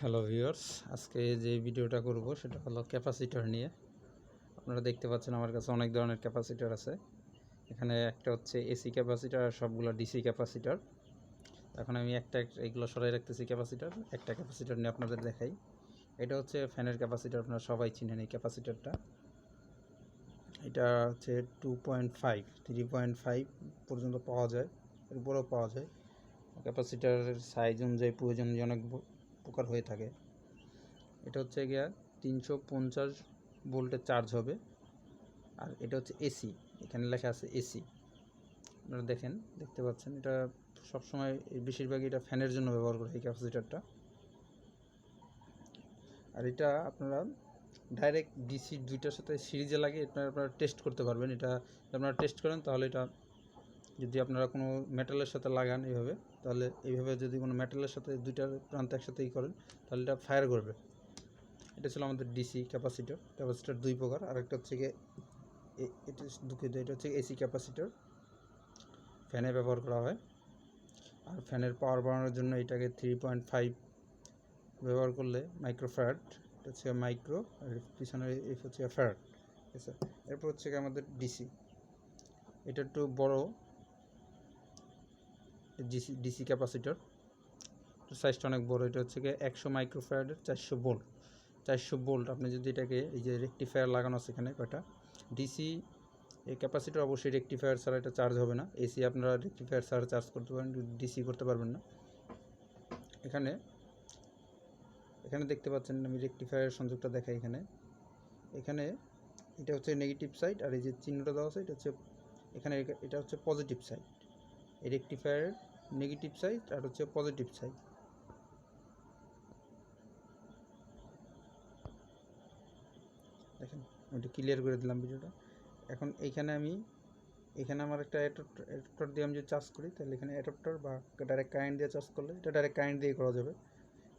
Hello viewers, আজকে যে ভিডিওটা করব সেটা হলো ক্যাপাসিটর নিয়ে। আপনারা দেখতে পাচ্ছেন আমার কাছে অনেক ধরনের ক্যাপাসিটর আছে। এখানে একটা হচ্ছে এসি ক্যাপাসিটর আর সবগুলো ডিসি ক্যাপাসিটর। এখন আমি এইগুলো সরাই রাখতেছি ক্যাপাসিটর। একটা ক্যাপাসিটর নিয়ে আপনাদের দেখাই। এটা হচ্ছে ফ্যানের ক্যাপাসিটর, আপনারা সবাই চিনেন এই ক্যাপাসিটরটা। এটা হচ্ছে 2.5 3.5 পর্যন্ত পাওয়া যায়, এরপরেও পাওয়া যায়। ক্যাপাসিটরের সাইজ অনুযায়ী প্রয়োজন অনেক প্রকার হয়ে থাকে। এটা হচ্ছে গিয়া 350 ভোল্টের চার্জ হবে। আর এটা হচ্ছে এসি, এখানে লেখা আছে এসি, আপনারা দেখতে পাচ্ছেন। এটা সবসময় বেশিরভাগই এটা ফ্যানের জন্য ব্যবহার করে এই ক্যাপাসিটরটা। আর এটা আপনারা ডাইরেক্ট ডিসি দুইটার সাথে সিরিজে লাগিয়ে আপনারা টেস্ট করতে পারবেন। এটা আপনারা টেস্ট করেন তাহলে এটা যদি আপনারা কোনো মেটালের সাথে লাগান এইভাবে, তাহলে এইভাবে যদি কোনো মেটালের সাথে দুইটার প্রান্ত একসাথেই করেন তাহলে এটা ফায়ার করবে। এটা ছিল আমাদের ডিসি ক্যাপাসিটর। ক্যাপাসিটর দুই প্রকার, আরেকটা হচ্ছে গিয়ে এটা দুঃখিত, এটা হচ্ছে এসি ক্যাপাসিটর, ফ্যানে ব্যবহার করা হয়। আর ফ্যানের পাওয়ার বাড়ানোর জন্য এটাকে 3.5 ব্যবহার করলে মাইক্রোফ্যারাড, এটা হচ্ছে মাইক্রো, আর পিছনে হচ্ছে ফ্যারাড। ঠিক আছে, এরপর হচ্ছে আমাদের ডিসি। এটা একটু বড় ডিসি ক্যাপাসিটর, সাইজটা অনেক বড়। এটা হচ্ছে 100 মাইক্রোফ্যারাডের 400 ভোল্ট। 400 ভোল্ট আপনি যদি এটাকে এই যে রেকটিফায়ার লাগানো আছে এখানে কয়টা ডিসি, এই ক্যাপাসিটর অবশ্যই রেকটিফায়ার ছাড়া এটা চার্জ হবে না। এসি আপনারা রেকটিফায়ার ছাড়া চার্জ করতে পারেন, ডিসি করতে পারবেন না। এখানে দেখতে পাচ্ছেন আমি রেকটিফায়ার সংযোগটা দেখাই। এখানে এটা হচ্ছে নেগেটিভ সাইড, আর এই যে চিহ্নটা দেওয়া আছে এটা হচ্ছে এখানে, এটা হচ্ছে পজিটিভ সাইড। এই রেকটিফায়ার নেগেটিভ সাইড আর হচ্ছে পজিটিভ সাইড। দেখেন আমি একটু ক্লিয়ার করে দিলাম ভিডিওটা। এখন এখানে আমার একটা অ্যাডাপ্টার দিয়ে আমি যদি চার্জ করি, তাহলে এখানে অ্যাডাপ্টার বা ডাইরেক্ট কারেন্ট দিয়ে চার্জ করলে এটা ডাইরেক্ট কারেন্ট দিয়ে করা যাবে।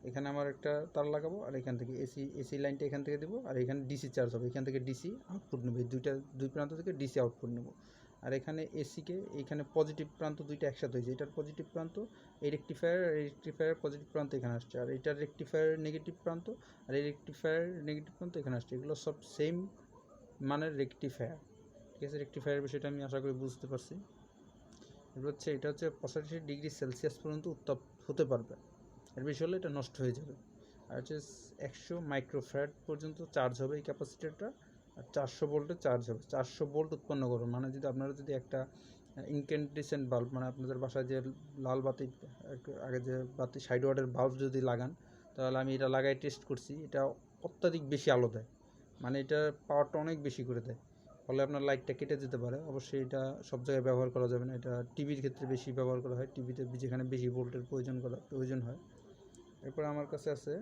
এখানে আমার একটা তার লাগাবো, আর এখান থেকে এসি লাইনটা এখান থেকে দেবো, আর এখানে ডিসি চার্জ হবে, এখান থেকে ডিসি আউটপুট নেবে। দুই প্রান্ত থেকে ডিসি আউটপুট নেব। আর এখানে এসিকে এইখানে পজিটিভ প্রান্ত দুইটা একসাথে হয়েছে, এটার পজিটিভ প্রান্ত এই রেকটিফায়ার পজিটিভ প্রান্ত এখানে আসছে, আর এটার রেকটিফায়ার নেগেটিভ প্রান্ত, আর এই রেকটিফায়ার নেগেটিভ প্রান্ত এখানে আসছে। এগুলো সব সেম মানের রেকটিফায়ার। ঠিক আছে, রেকটিফায়ার বিষয়টা আমি আশা করি বুঝতে পারছি। এটা হচ্ছে 85 ডিগ্রি সেলসিয়াস পর্যন্ত উত্তাপ হতে পারবে, এর বেশি হলে এটা নষ্ট হয়ে যাবে। আর হচ্ছে 100 মাইক্রোফ্যারাড পর্যন্ত চার্জ হবে এই ক্যাপাসিটরটা, আর 400 ভোল্টের চার্জ হবে। 400 ভোল্ট উৎপন্ন করবে, মানে যদি আপনারা একটা ইনক্যান্ডেসেন্ট বাল্ব, মানে আপনাদের বাসায় যে লাল বাতি, আগে যে বাতি 60 ওয়াটের বাল্ব যদি লাগান, তাহলে আমি এটা লাগাই টেস্ট করছি, এটা অত্যাধিক বেশি আলো দেয়, মানে এটা পাওয়ারটা অনেক বেশি করে দেয়। ফলে আপনার লাইটটা কেটে যেতে পারে। অবশ্যই এটা সব জায়গায় ব্যবহার করা যাবে না, এটা টিভির ক্ষেত্রে বেশি ব্যবহার করা হয়, টিভিতে যেখানে বেশি ভোল্টের প্রয়োজন হয়। এরপর আমার কাছে আছে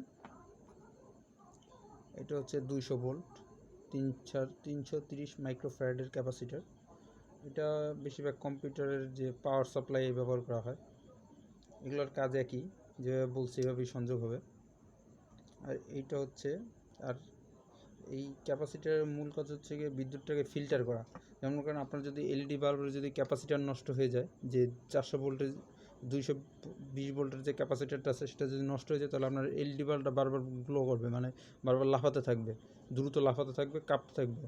এটা হচ্ছে 200 ভোল্ট 330 মাইক্রোফ্যারাডের ক্যাপাসিটর। এটা বেশিরভাগ কম্পিউটারের যে পাওয়ার সাপ্লাই ব্যবহার করা হয়। এগুলোর কাজ একই, যেভাবে বলছি এভাবেই সংযোগ হবে। আর এইটা হচ্ছে, আর এই ক্যাপাসিটারের মূল কাজ হচ্ছে গিয়ে বিদ্যুৎটাকে ফিল্টার করা। যেমন কারণ আপনার যদি এলইডি বাল্বের যদি ক্যাপাসিটার নষ্ট হয়ে যায়, যে 400 ভোল্টের 220 ভোল্টের যে ক্যাপাসিটারটা আছে সেটা যদি নষ্ট হয়ে যায়, তাহলে আপনার এলইডি বাল্বটা বারবার গ্লো করবে, মানে বারবার লাফাতে থাকবে, দ্রুত লাফাতে থাকবে, কাঁপতে থাকবে।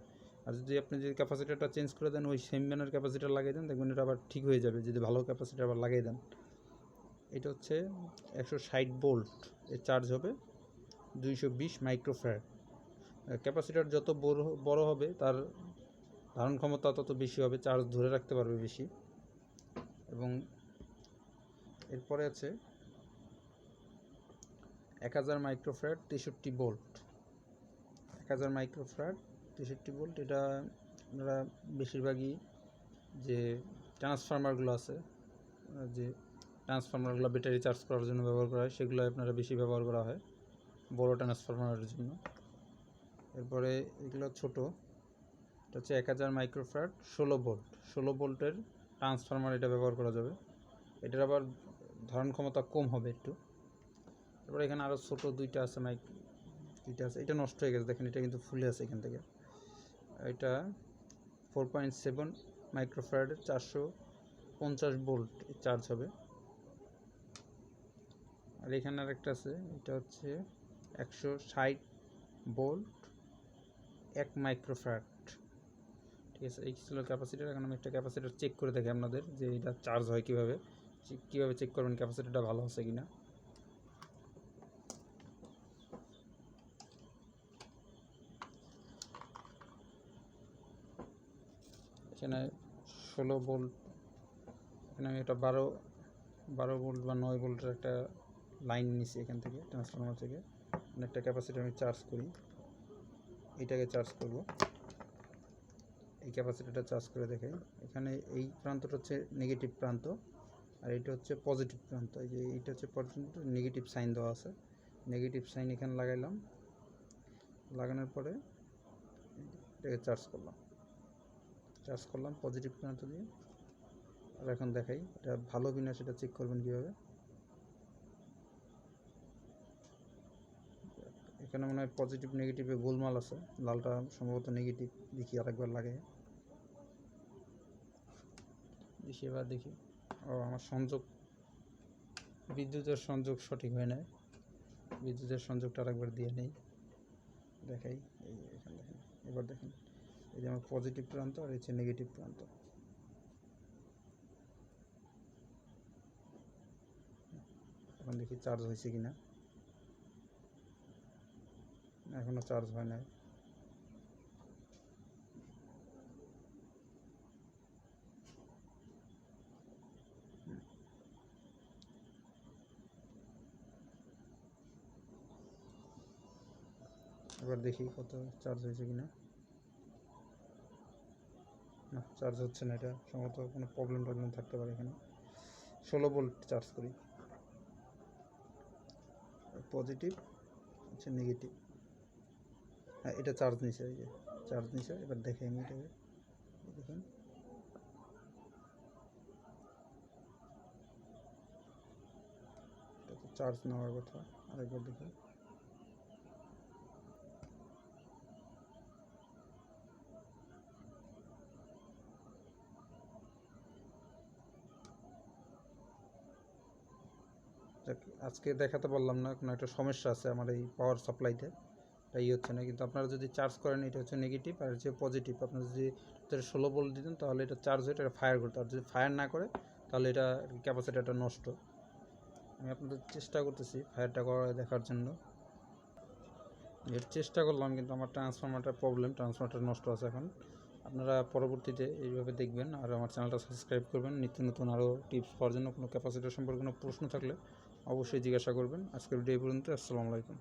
আর আপনি যদি ক্যাপাসিটারটা চেঞ্জ করে দেন, ওই সেম ম্যানের ক্যাপাসিটার লাগিয়ে দেন, দেখবেন এটা আবার ঠিক হয়ে যাবে যদি ভালো ক্যাপাসিটার আবার লাগিয়ে দেন। এটা হচ্ছে 160 ভোল্ট, এর চার্জ হবে 220 মাইক্রোফ্যারাড। ক্যাপাসিটার যত বড় হবে তার ধারণ ক্ষমতা তত বেশি হবে, চার্জ ধরে রাখতে পারবে বেশি। এবং এরপরে আছে 1000 মাইক্রোফ্যারাড 63 ভোল্ট। 1000 মাইক্রোফ্যারাড 63 ভোল্ট, এটা আপনারা বেশিরভাগই যে ট্রান্সফরমারগুলো আছে, যে ট্রান্সফরমারগুলো ব্যাটারি চার্জ করার জন্য ব্যবহার করা হয়, সেগুলো আপনারা বেশি ব্যবহার করা হয় বড় ট্রান্সফরমারের জন্য। এরপরে এগুলো ছোট, এটা হচ্ছে 1000 মাইক্রোফ্যারাড 16 ভোল্টের ট্রান্সফরমার, এটা ব্যবহার করা যাবে। এটার আবার ধারণ ক্ষমতা কম হবে একটু। তারপরে এখানে আরও ছোটো দুইটা আছে, এটা নষ্ট হয়ে গেছে, দেখেন এটা কিন্তু ফুলে আছে এখান থেকে। এটা 4.7 মাইক্রোফ্যারাডের 450 ভোল্ট চার্জ হবে। আর এখানে আরেকটা আছে, এটা হচ্ছে 160 ভোল্ট 1 মাইক্রোফ্যারাড। ঠিক আছে, এই ছিল ক্যাপাসিটার। এখন আমি একটা ক্যাপাসিটার চেক করে দেখি আপনাদের যে এটা চার্জ হয় কীভাবে চেক করবেন ক্যাপাসিটারটা ভালো আছে কিনা। এখানে 16 ভোল্ট, এখানে আমি এটা 12 ভোল্ট বা 9 ভোল্টের একটা লাইন নিছি এখান থেকে, ট্রান্সফরমার থেকে। একটা ক্যাপাসিটার আমি চার্জ করি, এইটাকে চার্জ করব। এই ক্যাপাসিটারটা চার্জ করে দেখাই। এখানে এই প্রান্তটা হচ্ছে নেগেটিভ প্রান্ত, আর এটা হচ্ছে পজিটিভ প্রান্ত। এই যে এইটা হচ্ছে নেগেটিভ সাইন দেওয়া আছে, নেগেটিভ সাইন এখানে লাগাইলাম। লাগানোর পরে এটাকে চার্জ করলাম পজিটিভ প্রান্ত দিয়ে। আর এখন দেখাই এটা ভালো কিনা সেটা চেক করবেন কীভাবে। এখানে মনে হয় পজিটিভ নেগেটিভে গোলমাল আছে, লালটা সম্ভবত নেগেটিভ। দেখি আরেকবার লাগে, এবার দেখি। ও, আমার বিদ্যুতের সংযোগ সঠিক হয় না, বিদ্যুতের সংযোগটা আরেকবার দিয়ে নেই, দেখাই। এই এখানে দেখেন, এবার দেখেন এই যে আমার পজিটিভ প্রান্ত আর হচ্ছে নেগেটিভ প্রান্ত। এখন দেখি চার্জ হয়েছে কিনা। এখনো চার্জ হয় না। এবার দেখি কত চার্জ হয়েছে কিনা। না, চার্জ হচ্ছে না, এটা সম্ভবত কোনো প্রবলেম থাকতে পারে এখানে। 16 ভোল্ট চার্জ করি, পজিটিভ হচ্ছে নেগেটিভ। হ্যাঁ, এটা চার্জ নিছে, এই যে চার্জ নিছে। এবার দেখে আমি এটাকে দেখুন, এটা তো চার্জ নেওয়ার কথা। আরেকবার দেখি। আজকে দেখাতে পারলাম না, কোনো একটা সমস্যা আছে আমার এই পাওয়ার সাপ্লাইতে, তাই হচ্ছে না। কিন্তু আপনারা যদি চার্জ করেন, এটা হচ্ছে নেগেটিভ আর হচ্ছে পজিটিভ। আপনারা যদি 16 ভোল্ট দিতেন তাহলে এটা চার্জ হয়ে এটা ফায়ার করতো, আর যদি ফায়ার না করে তাহলে এটা ক্যাপাসিটারটা নষ্ট। আমি আপনাদের চেষ্টা করতেছি ফায়ারটা করে দেখার জন্য, এর চেষ্টা করলাম, কিন্তু আমার ট্রান্সফরমারটা নষ্ট আছে। এখন আপনারা পরবর্তীতে এইভাবে দেখবেন, আর আমার চ্যানেলটা সাবস্ক্রাইব করবেন। নিত্য নতুন আরও টিপস পাওয়ার জন্য কোনো ক্যাপাসিটার সম্পর্কে কোনো প্রশ্ন থাকলে অবশ্যই জিজ্ঞাসা করবেন। আজকের ভিডিও এই পর্যন্ত। আসসালামু আলাইকুম।